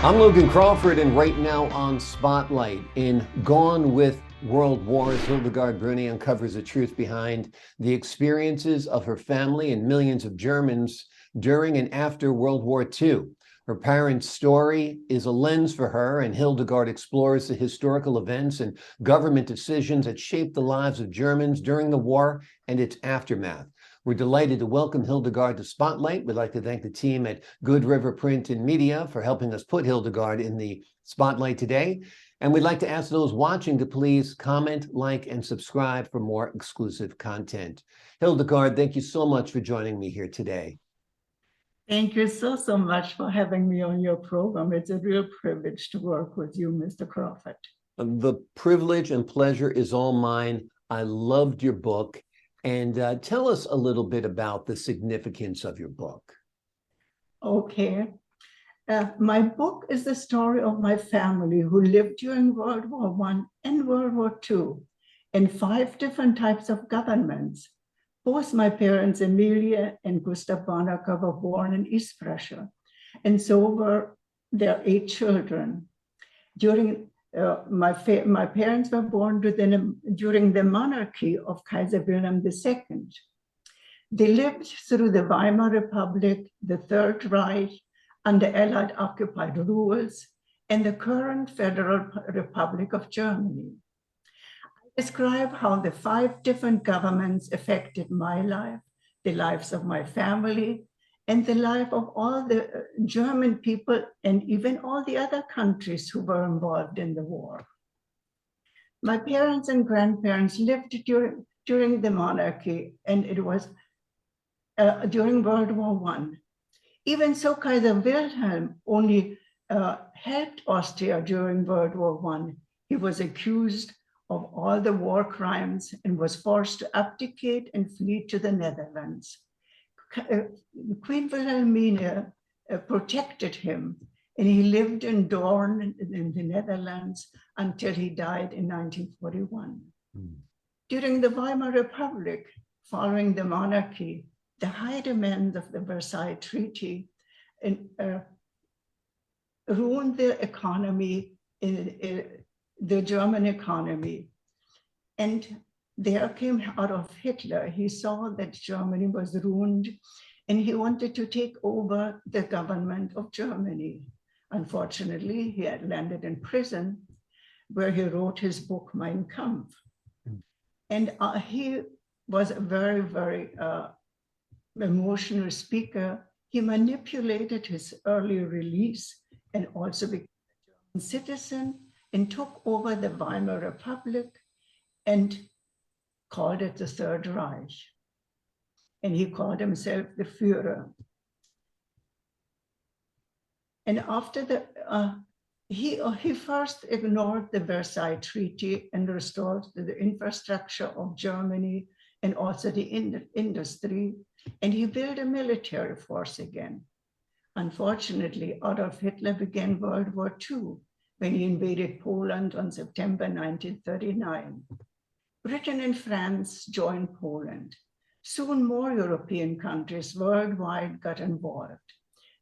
I'm Logan Crawford, and right now on Spotlight, in Gone with World Wars, Hildegard Bruni uncovers the truth behind the experiences of her family and millions of Germans during and after World War II. Her parents' story is a lens for her, and Hildegard explores the historical events and government decisions that shaped the lives of Germans during the war and its aftermath. We're delighted to welcome Hildegard to Spotlight. We'd like to thank the team at Good River Print and Media for helping us put Hildegard in the spotlight today. And we'd like to ask those watching to please comment, like, and subscribe for more exclusive content. Hildegard, thank you so much for joining me here today. Thank you so much for having me on your program. It's a real privilege to work with you, Mr. Crawford. The privilege and pleasure is all mine. I loved your book. And tell us a little bit about the significance of your book. Okay. My book is the story of my family who lived during World War I and World War II in 5 different types of governments. Both my parents, Emilia and Gustav Barnacker, were born in East Prussia, and so were their 8 children. My parents were born during the monarchy of Kaiser Wilhelm II. They lived through the Weimar Republic, the Third Reich, under Allied occupied rules, and the current Federal Republic of Germany. I describe how the 5 different governments affected my life, the lives of my family, and the life of all the German people and even all the other countries who were involved in the war. My parents and grandparents lived during the monarchy, and it was during World War I. Even so, Kaiser Wilhelm only helped Austria during World War I. He was accused of all the war crimes and was forced to abdicate and flee to the Netherlands. Queen Wilhelmina protected him, and he lived in Doorn in the Netherlands until he died in 1941. During the Weimar Republic, following the monarchy, the high demands of the Versailles Treaty ruined the economy, the German economy. And there came Adolf Hitler. He saw that Germany was ruined, and he wanted to take over the government of Germany. Unfortunately, he had landed in prison, where he wrote his book, Mein Kampf. And he was a very, very emotional speaker. He manipulated his early release and also became a German citizen and took over the Weimar Republic and called it the Third Reich. And he called himself the Führer. And after he first ignored the Versailles Treaty and restored the infrastructure of Germany and also the industry, and he built a military force again. Unfortunately, Adolf Hitler began World War II when he invaded Poland on September 1939. Britain and France joined Poland. Soon more European countries worldwide got involved.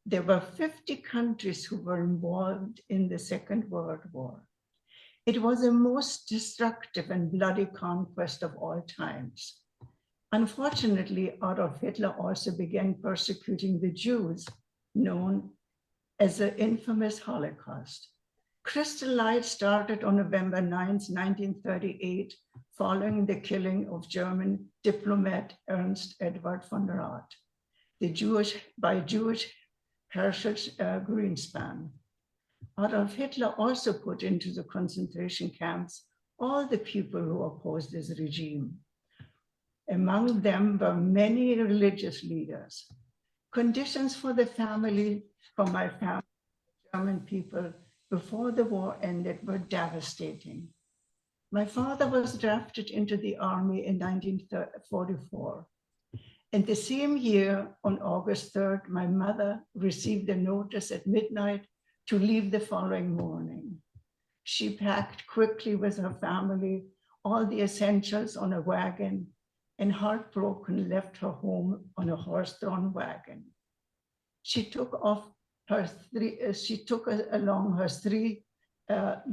There were 50 countries who were involved in the Second World War. It was the most destructive and bloody conquest of all times. Unfortunately, Adolf Hitler also began persecuting the Jews, known as the infamous Holocaust. Crystal Light started on November 9, 1938, following the killing of German diplomat Ernst Edward von Rath, by Jewish Herschel Greenspan. Adolf Hitler also put into the concentration camps all the people who opposed his regime. Among them were many religious leaders. Conditions for my family, German people, before the war ended were devastating. My father was drafted into the army in 1944. And the same year, on August 3rd, my mother received a notice at midnight to leave the following morning. She packed quickly with her family all the essentials on a wagon, and heartbroken left her home on a horse-drawn wagon. She took off She took along her three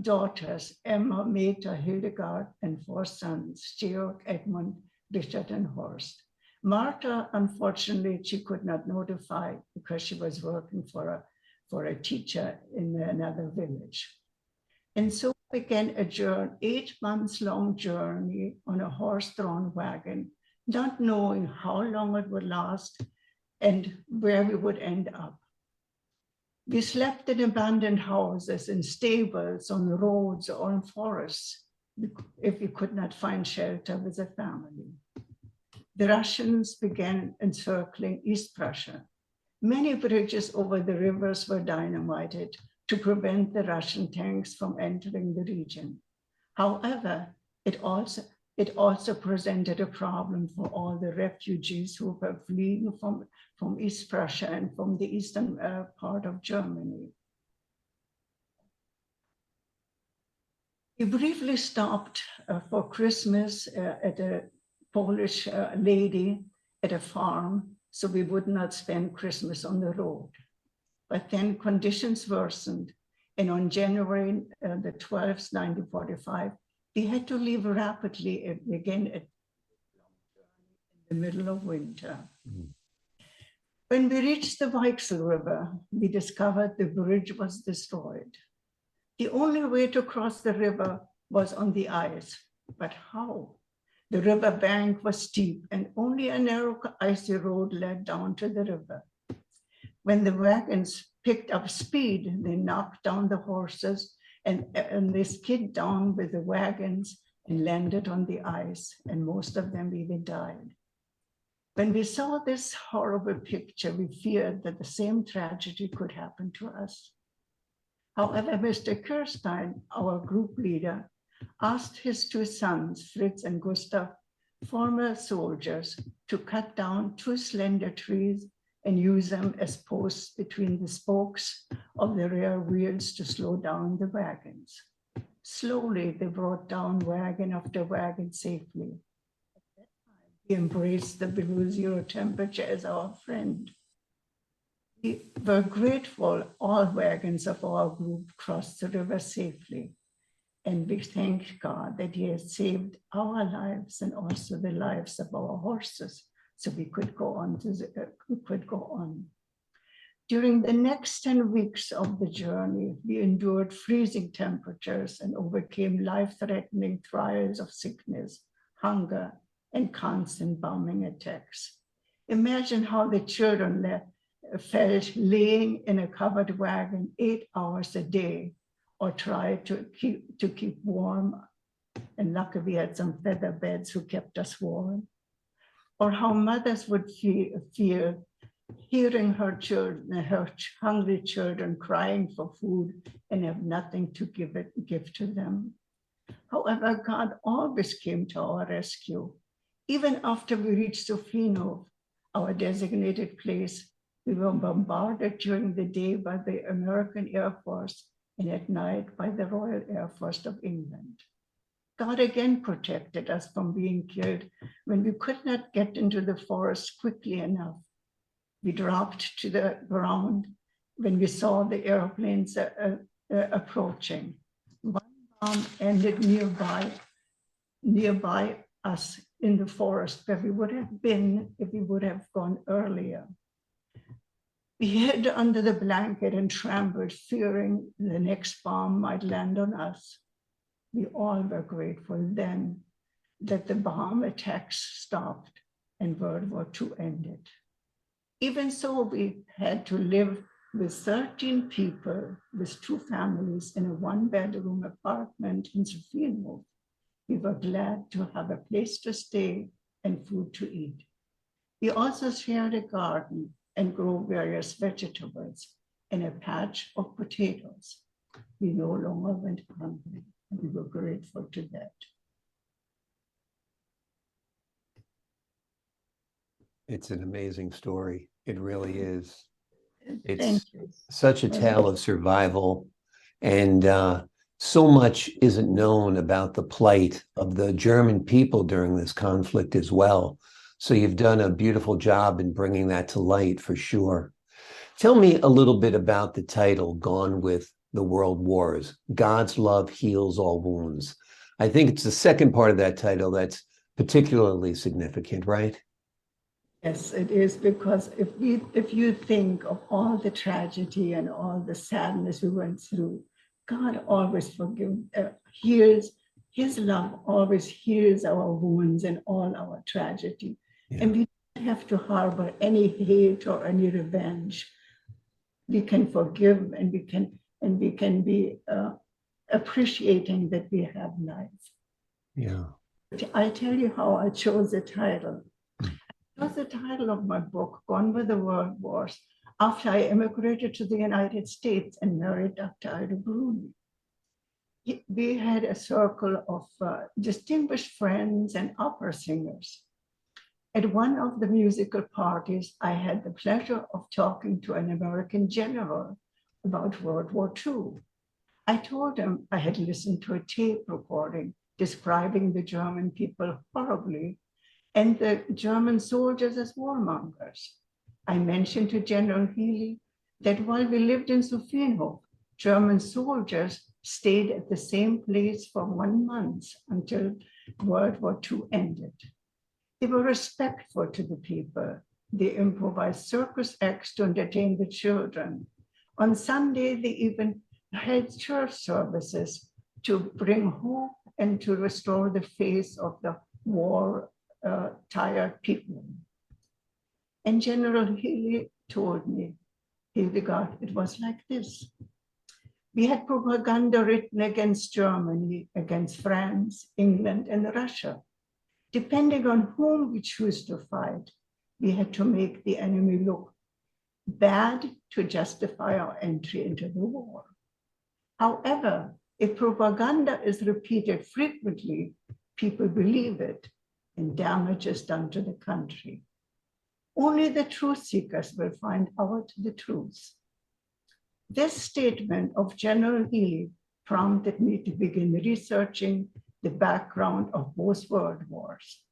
daughters, Emma, Meta, Hildegard, and four sons, Stuart, Edmund, Richard, and Horst. Martha, unfortunately, she could not notify because she was working for a teacher in another village. And so began a 8-month-long journey on a horse-drawn wagon, not knowing how long it would last and where we would end up. We slept in abandoned houses, in stables, on roads, or in forests, if we could not find shelter with a family. The Russians began encircling East Prussia. Many bridges over the rivers were dynamited to prevent the Russian tanks from entering the region. However, it also presented a problem for all the refugees who were fleeing from East Prussia and from the eastern part of Germany. We briefly stopped for Christmas at a Polish lady at a farm, so we would not spend Christmas on the road. But then conditions worsened, and on January the 12th, 1945, we had to leave rapidly again in the middle of winter. Mm-hmm. When we reached the Weichsel River, we discovered the bridge was destroyed. The only way to cross the river was on the ice, but how? The river bank was steep and only a narrow icy road led down to the river. When the wagons picked up speed, they knocked down the horses and they skid down with the wagons and landed on the ice, and most of them even died. When we saw this horrible picture, we feared that the same tragedy could happen to us. However, Mr. Kirstein, our group leader, asked his two sons, Fritz and Gustav, former soldiers, to cut down 2 slender trees and use them as posts between the spokes of the rear wheels to slow down the wagons. Slowly, they brought down wagon after wagon safely. At that time, we embraced the below zero temperature as our friend. We were grateful all wagons of our group crossed the river safely. And we thanked God that He had saved our lives and also the lives of our horses, so we could go on. During the next 10 weeks of the journey, we endured freezing temperatures and overcame life-threatening trials of sickness, hunger, and constant bombing attacks. Imagine how the children felt laying in a covered wagon 8 hours a day, or try to keep warm. And luckily we had some feather beds who kept us warm. Or how mothers would fear hearing her hungry children crying for food and have nothing to give to them. However, God always came to our rescue. Even after we reached Sofinov, our designated place, we were bombarded during the day by the American Air Force and at night by the Royal Air Force of England. God again protected us from being killed when we could not get into the forest quickly enough. We dropped to the ground when we saw the airplanes approaching. One bomb ended nearby us in the forest where we would have been if we would have gone earlier. We hid under the blanket and trembled, fearing the next bomb might land on us. We all were grateful then that the bomb attacks stopped and World War II ended. Even so, we had to live with 13 people, with 2 families in a 1-bedroom apartment in Sofinov. We were glad to have a place to stay and food to eat. We also shared a garden and grow various vegetables and a patch of potatoes. We no longer went hungry, and we were grateful to that. It's an amazing story. It really is. Thank It's you. such a tale of survival, and so much isn't known about the plight of the German people during this conflict as well. So you've done a beautiful job in bringing that to light, for sure. Tell me a little bit about the title, Gone with the World Wars. God's love heals all wounds. I think it's the second part of that title that's particularly significant, right? Yes, it is, because if you think of all the tragedy and all the sadness we went through, God always heals. His love always heals our wounds and all our tragedy. Yeah. And we don't have to harbor any hate or any revenge. We can forgive, and we can be appreciating that we have life. Yeah. I tell you how I chose the title. I chose the title of my book, Gone with the World Wars, after I immigrated to the United States and married Dr. Hildegard Bruni. We had a circle of distinguished friends and opera singers. At one of the musical parties, I had the pleasure of talking to an American general about World War II. I told him I had listened to a tape recording describing the German people horribly and the German soldiers as warmongers. I mentioned to General Healy that while we lived in Sophienhof, German soldiers stayed at the same place for 1 month until World War II ended. They were respectful to the people. They improvised circus acts to entertain the children. On Sunday, they even held church services to bring hope and to restore the faith of the war-tired people. And General Healy told me, Hildegard, it was like this. We had propaganda written against Germany, against France, England, and Russia. Depending on whom we choose to fight, we had to make the enemy look bad to justify our entry into the war. However, if propaganda is repeated frequently, people believe it, and damage is done to the country. Only the truth seekers will find out the truth. This statement of General Healy prompted me to begin researching the background of both world wars.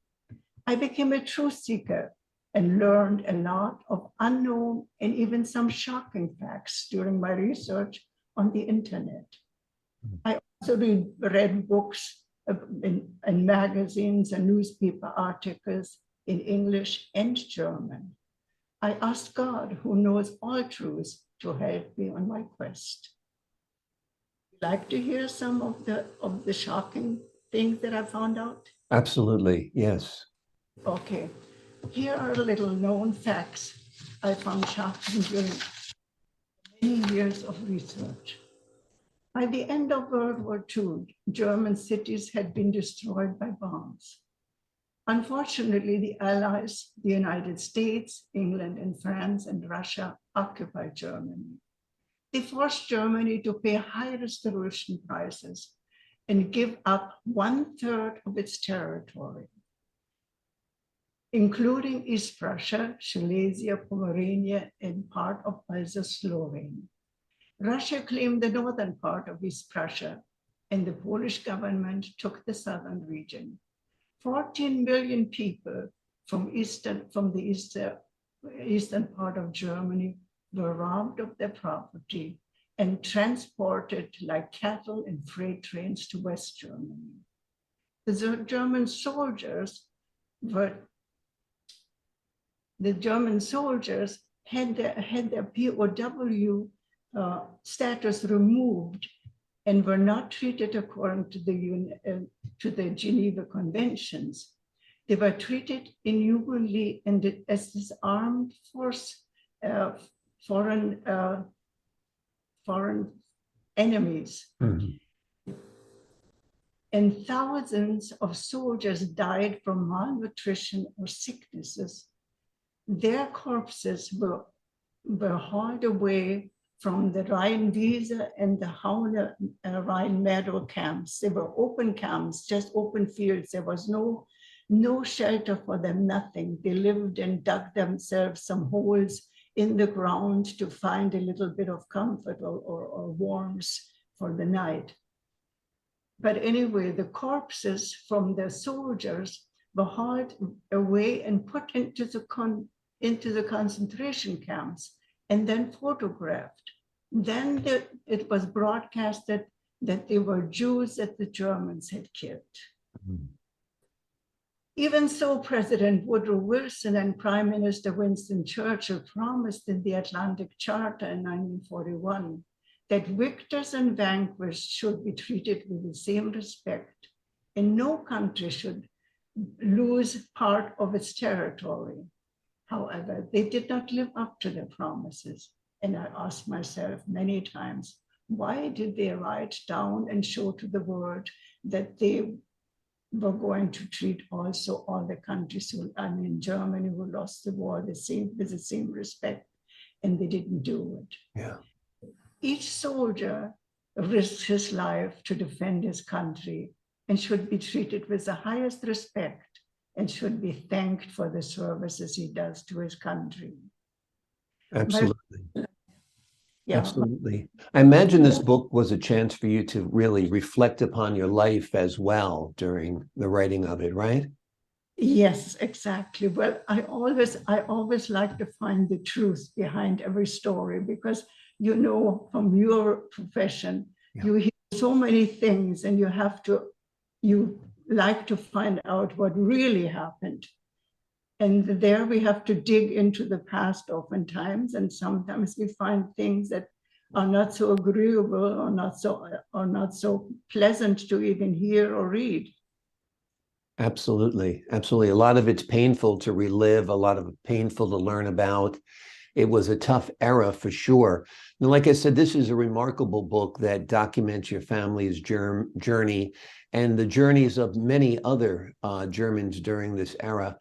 I became a truth seeker and learned a lot of unknown and even some shocking facts during my research on the internet. I also read books and magazines and newspaper articles in English and German. I asked God, who knows all truths, to help me on my quest. Would you like to hear some of the shocking things that I found out? Absolutely, yes. Okay, here are little known facts I found shocking during many years of research. By the end of World War II, German cities had been destroyed by bombs. Unfortunately, the Allies, the United States, England, and France, and Russia occupied Germany. They forced Germany to pay high restoration prices and give up 1/3 of its territory, including East Prussia, Silesia, Pomerania, and part of Alsace-Lorraine. Russia claimed the northern part of East Prussia, and the Polish government took the southern region. 14 million people from the eastern part of Germany were robbed of their property and transported like cattle in freight trains to West Germany. The German soldiers had their POW status removed and were not treated according to the Geneva Conventions. They were treated inhumanly as disarmed force, foreign enemies. Mm-hmm. And thousands of soldiers died from malnutrition or sicknesses. Their corpses were hauled away from the Rhine-Wiese and the Haune Rhine-Meadow camps. They were open camps, just open fields. There was no shelter for them, nothing. They lived and dug themselves some holes in the ground to find a little bit of comfort or warmth for the night. But anyway, the corpses from the soldiers were hauled away and put into the concentration camps and then photographed. Then it was broadcasted that they were Jews that the Germans had killed. Mm. Even so, President Woodrow Wilson and Prime Minister Winston Churchill promised in the Atlantic Charter in 1941 that victors and vanquished should be treated with the same respect, and no country should lose part of its territory. However, they did not live up to their promises. And I asked myself many times, why did they write down and show to the world that they were going to treat also all the countries who, Germany, who lost the war, with the same respect, and they didn't do it. Yeah. Each soldier risks his life to defend his country and should be treated with the highest respect and should be thanked for the services he does to his country. Absolutely. Yeah. Absolutely. I imagine this book was a chance for you to really reflect upon your life as well during the writing of it, right? Yes, exactly. Well, I always like to find the truth behind every story, because you know from your profession, Yeah. you hear so many things and you like to find out what really happened. And there we have to dig into the past oftentimes, and sometimes we find things that are not so agreeable or not so pleasant to even hear or read. Absolutely. Absolutely. A lot of it's painful to relive, a lot of it painful to learn about. It was a tough era for sure. And like I said, this is a remarkable book that documents your family's journey and the journeys of many other Germans during this era.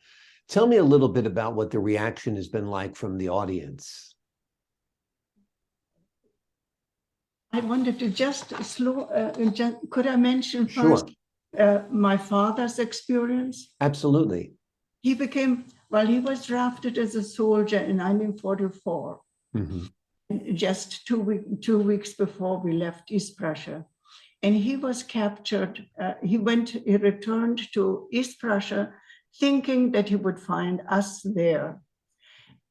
Tell me a little bit about what the reaction has been like from the audience. I wanted to just could I mention Sure. first my father's experience? Absolutely. He was drafted as a soldier in 1944, Mm-hmm. just 2 weeks before we left East Prussia. And he was captured. He returned to East Prussia thinking that he would find us there.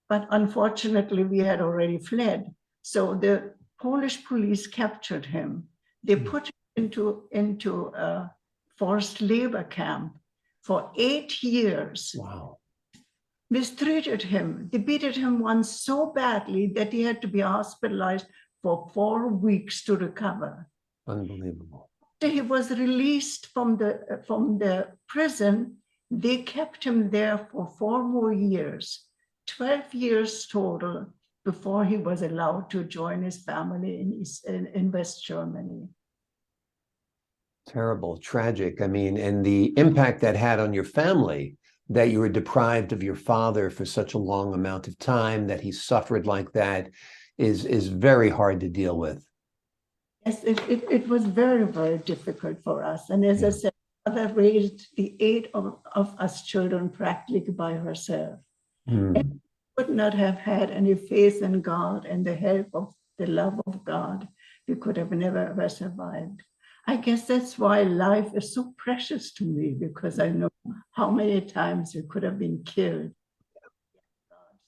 But unfortunately, we had already fled. So the Polish police captured him. They put him into a forced labor camp for 8 years. Wow. Mistreated him. They beat him once so badly that he had to be hospitalized for 4 weeks to recover. Unbelievable. After he was released from the prison, they kept him there for 4 more years, 12 years total, before he was allowed to join his family in West Germany. Terrible, tragic. I mean, and the impact that had on your family, that you were deprived of your father for such a long amount of time, that he suffered like that, is very hard to deal with. Yes, it was very, very difficult for us. And as I said, mother raised the 8 of us children practically by herself. And would not have had any faith in God and the help of the love of God, we could have never ever survived. I guess that's why life is so precious to me, because I know how many times we could have been killed.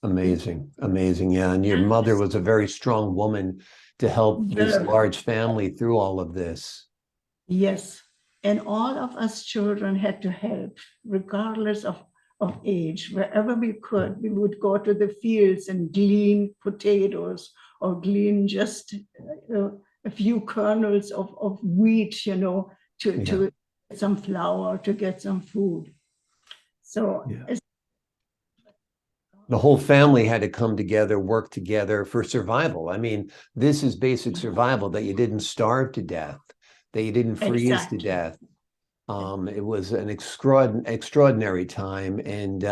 Amazing, amazing. Yeah, and your mother was a very strong woman to help this large family through all of this. Yes, and all of us children had to help, regardless of age. Wherever we could, we would go to the fields and glean potatoes or glean just a few kernels of wheat, to get some flour, to get some food. So the whole family had to come together, work together for survival. I mean, this is basic survival, that you didn't starve to death, that you didn't freeze to death. It was an extraordinary time. And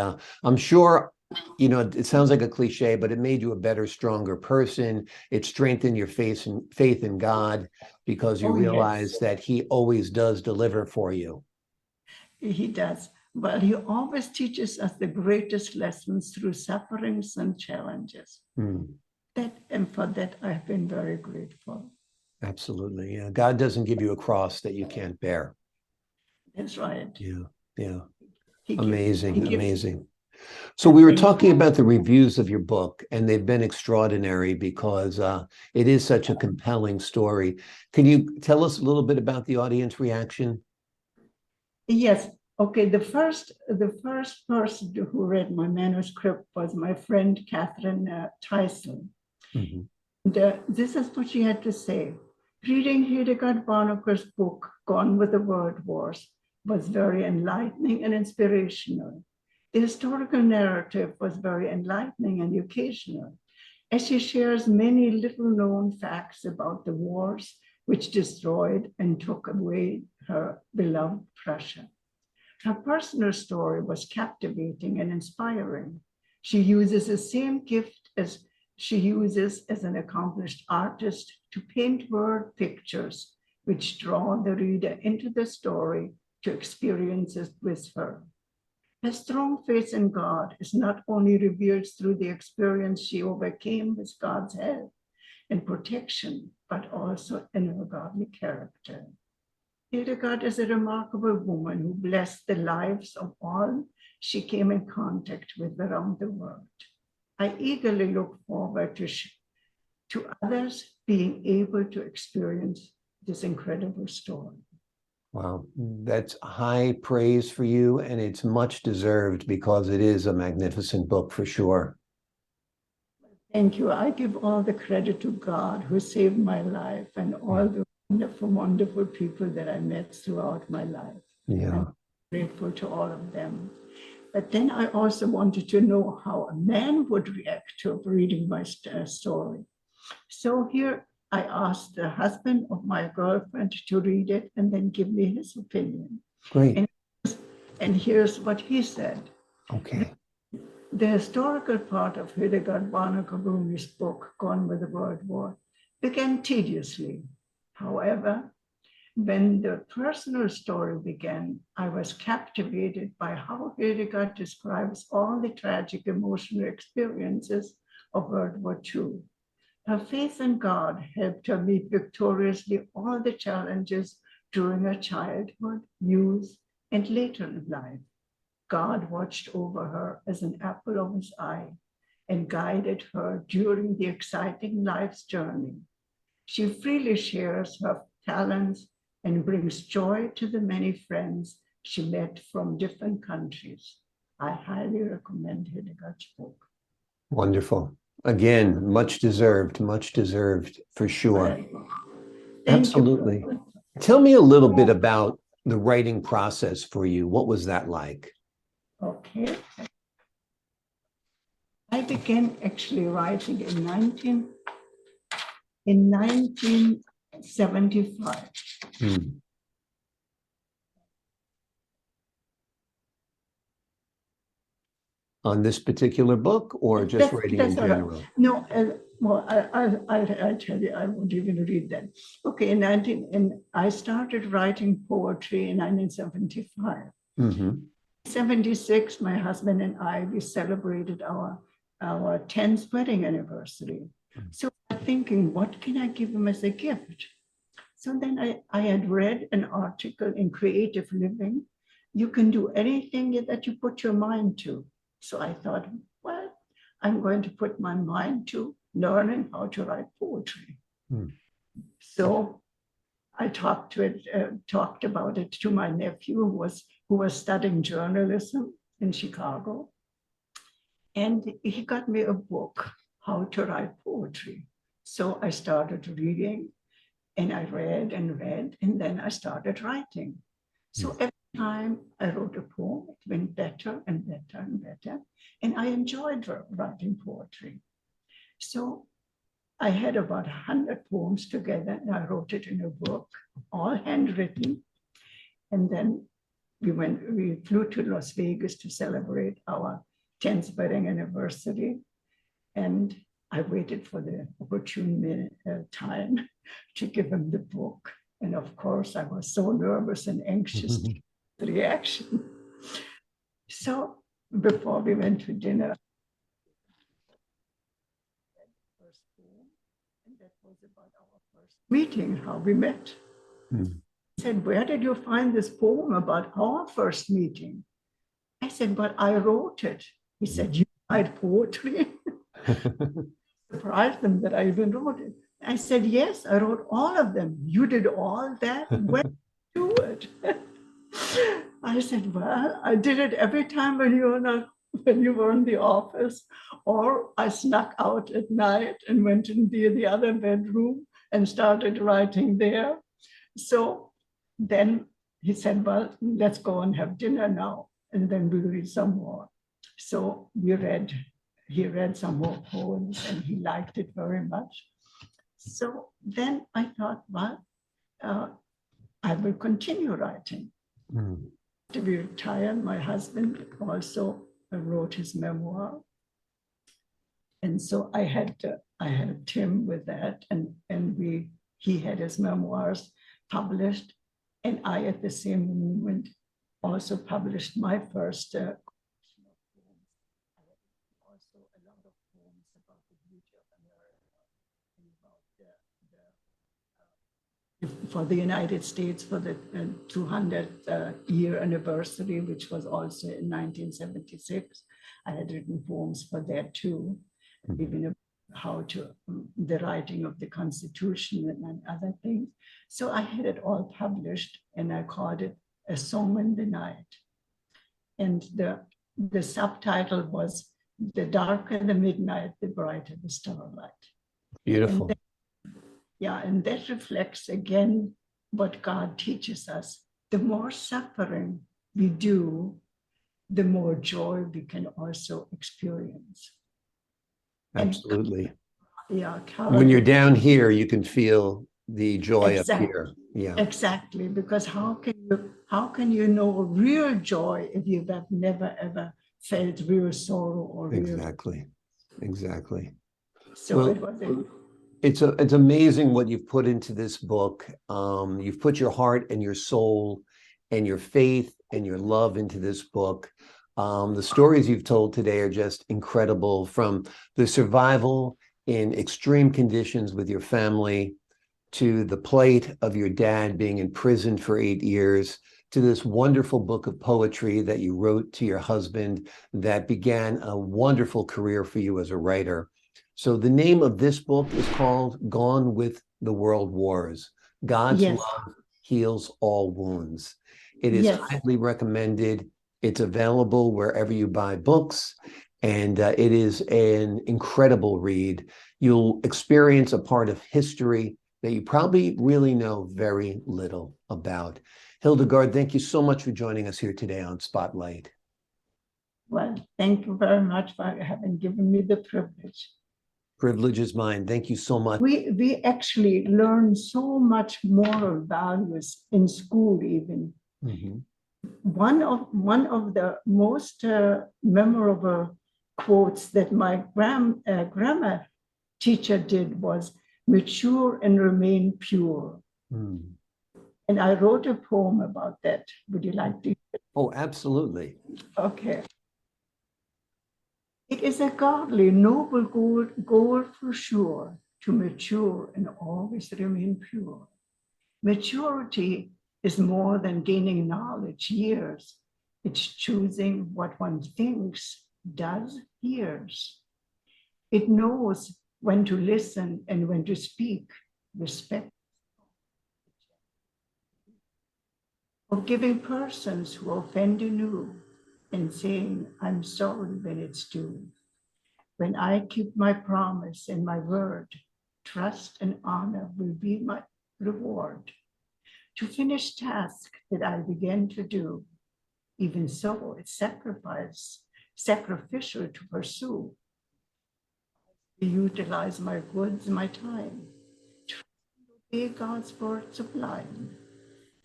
I'm sure, it sounds like a cliche, but it made you a better, stronger person. It strengthened your faith in God, because you realize that he always does deliver for you. He does. But he always teaches us the greatest lessons through sufferings and challenges. And for that, I've been very grateful. Absolutely. Yeah. God doesn't give you a cross that you can't bear. That's right. Yeah. Yeah. Amazing. So we were talking about the reviews of your book, and they've been extraordinary because it is such a compelling story. Can you tell us a little bit about the audience reaction? Yes. Okay. The first person who read my manuscript was my friend Catherine Tyson. Mhm. And, this is what she had to say. Reading Hildegard Bruni's book, Gone with the World Wars, was very enlightening and inspirational. The historical narrative was very enlightening and educational, as she shares many little-known facts about the wars which destroyed and took away her beloved Prussia. Her personal story was captivating and inspiring. She uses the same gift as she uses as an accomplished artist to paint word pictures which draw the reader into the story to experience it with her. Her strong faith in God is not only revealed through the experience she overcame with God's help and protection, but also in her godly character. Hildegard is a remarkable woman who blessed the lives of all she came in contact with around the world. I eagerly look forward to others being able to experience this incredible story. Wow, that's high praise for you, and it's much deserved because it is a magnificent book for sure. Thank you. I give all the credit to God who saved my life and all the wonderful people that I met throughout my life. Yeah. I'm grateful to all of them. But then I also wanted to know how a man would react to reading my story. So here I asked the husband of my girlfriend to read it and then give me his opinion. Great. And here's what he said. Okay. The historical part of Hildegard Bruni's book, Gone with the World War, began tediously. However, when the personal story began, I was captivated by how Hildegard describes all the tragic emotional experiences of World War II. Her faith in God helped her meet victoriously all the challenges during her childhood, youth, and later in life. God watched over her as an apple of his eye and guided her during the exciting life's journey. She freely shares her talents and brings joy to the many friends she met from different countries. I highly recommend Hildegard's book. Wonderful. Again, much deserved for sure. Absolutely. Tell me a little bit about the writing process for you. What was that like? Okay. I began actually writing in 1975. On this particular book or just writing in general? No, well, I'll tell you, I won't even read that. Okay, I started writing poetry in 1975. Mm-hmm. 76, my husband and I, we celebrated our 10th wedding anniversary. So I'm thinking, what can I give him as a gift? So then I had read an article in Creative Living. You can do anything that you put your mind to. So I thought, well, I'm going to put my mind to learning how to write poetry. So I talked about it to my nephew who was studying journalism in Chicago. And he got me a book, How to Write Poetry. So I started reading and I read, and then I started writing. So every time I wrote a poem, it went better and better and better. And I enjoyed writing poetry. So I had about 100 poems together and I wrote it in a book, all handwritten. And then we flew to Las Vegas to celebrate our 10th wedding anniversary. And I waited for the opportune time to give him the book. And of course, I was so nervous and anxious to get the reaction. So before we went to dinner, and that was about our first meeting, how we met. He said, where did you find this poem about our first meeting? I said, but I wrote it. He said, "You write poetry?" Surprised them that I even wrote it. I said, "Yes, I wrote all of them." "You did all that? When did you do it?" I said, "Well, I did it every time when you were in the office, or I snuck out at night and went in the other bedroom and started writing there." So then he said, "Well, let's go and have dinner now, and then we'll read some more." So he read some more poems, and he liked it very much. So then I thought, well, I will continue writing. Mm. To be retired, my husband also wrote his memoir. And so I helped him with that, and he had his memoirs published, and I at the same moment also published my first collection of poems. I had also a lot of poems about the beauty of America and about for the United States for the 200th year anniversary, which was also in 1976. I had written poems for that too, even about how to the writing of the Constitution and other things. So I had it all published, and I called it A Song in the Night. And the subtitle was "The Darker the Midnight, the Brighter the Starlight." Beautiful. And that reflects again what God teaches us. The more suffering we do, the more joy we can also experience. Absolutely. And, when you're down here, you can feel the joy up exactly, here. Yeah, exactly. Because how can you know real joy if you have never ever felt real sorrow or real? Exactly. So well, it was. It's amazing what you've put into this book. You've put your heart and your soul and your faith and your love into this book. The stories you've told today are just incredible, from the survival in extreme conditions with your family, to the plight of your dad being imprisoned for 8 years, to this wonderful book of poetry that you wrote to your husband that began a wonderful career for you as a writer. So the name of this book is called Gone with the World Wars. God's Love Heals All Wounds. It is highly recommended. It's available wherever you buy books, and it is an incredible read. You'll experience a part of history that you probably really know very little about. Hildegard, thank you so much for joining us here today on Spotlight. Well, thank you very much for having given me the privilege. Privilege is mine. Thank you so much. We actually learn so much moral values in school even. Mm-hmm. One of the most memorable quotes that my grammar teacher did was "mature and remain pure." Mm. And I wrote a poem about that. Would you like to? Oh, absolutely. Okay. It is a godly, noble goal for sure, to mature and always remain pure. Maturity is more than gaining knowledge, years. It's choosing what one thinks, does, hears. It knows when to listen and when to speak, respect. Forgiving persons who offend anew, and saying, "I'm sorry" when it's due. When I keep my promise and my word, trust and honor will be my reward. To finish task that I began to do, even so it's sacrificial to pursue. To utilize my goods, my time, to obey God's word sublime.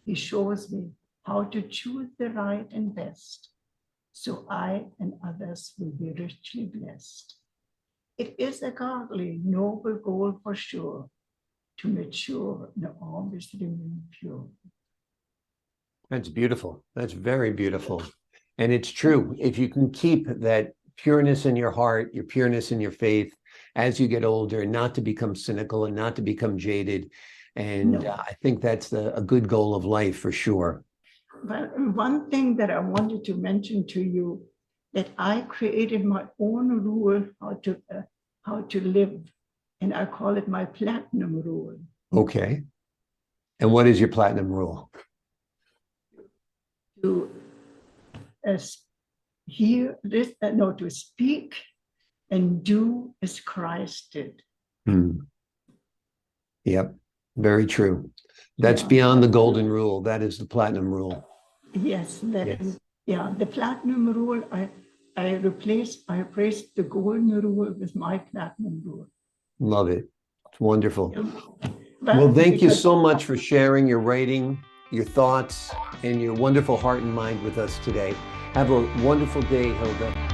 He shows me how to choose the right and best, so I and others will be richly blessed. It is a godly, noble goal for sure, to mature and always remain pure. That's beautiful. That's very beautiful. And it's true. If you can keep that pureness in your heart, your pureness in your faith as you get older, and not to become cynical and not to become jaded. And I think that's a good goal of life for sure. But one thing that I wanted to mention to you, that I created my own rule how to live, and I call it my platinum rule. Okay. And what is your platinum rule? To hear this, to speak and do as Christ did. Yep, very true. That's Yeah. beyond the golden rule. That is the platinum rule. Yes, that Yes. is, yeah, the platinum rule, I replaced the golden rule with my platinum rule. Love it. It's wonderful. But Well, thank you because- so much for sharing your writing, your thoughts, and your wonderful heart and mind with us today. Have a wonderful day, Hilda.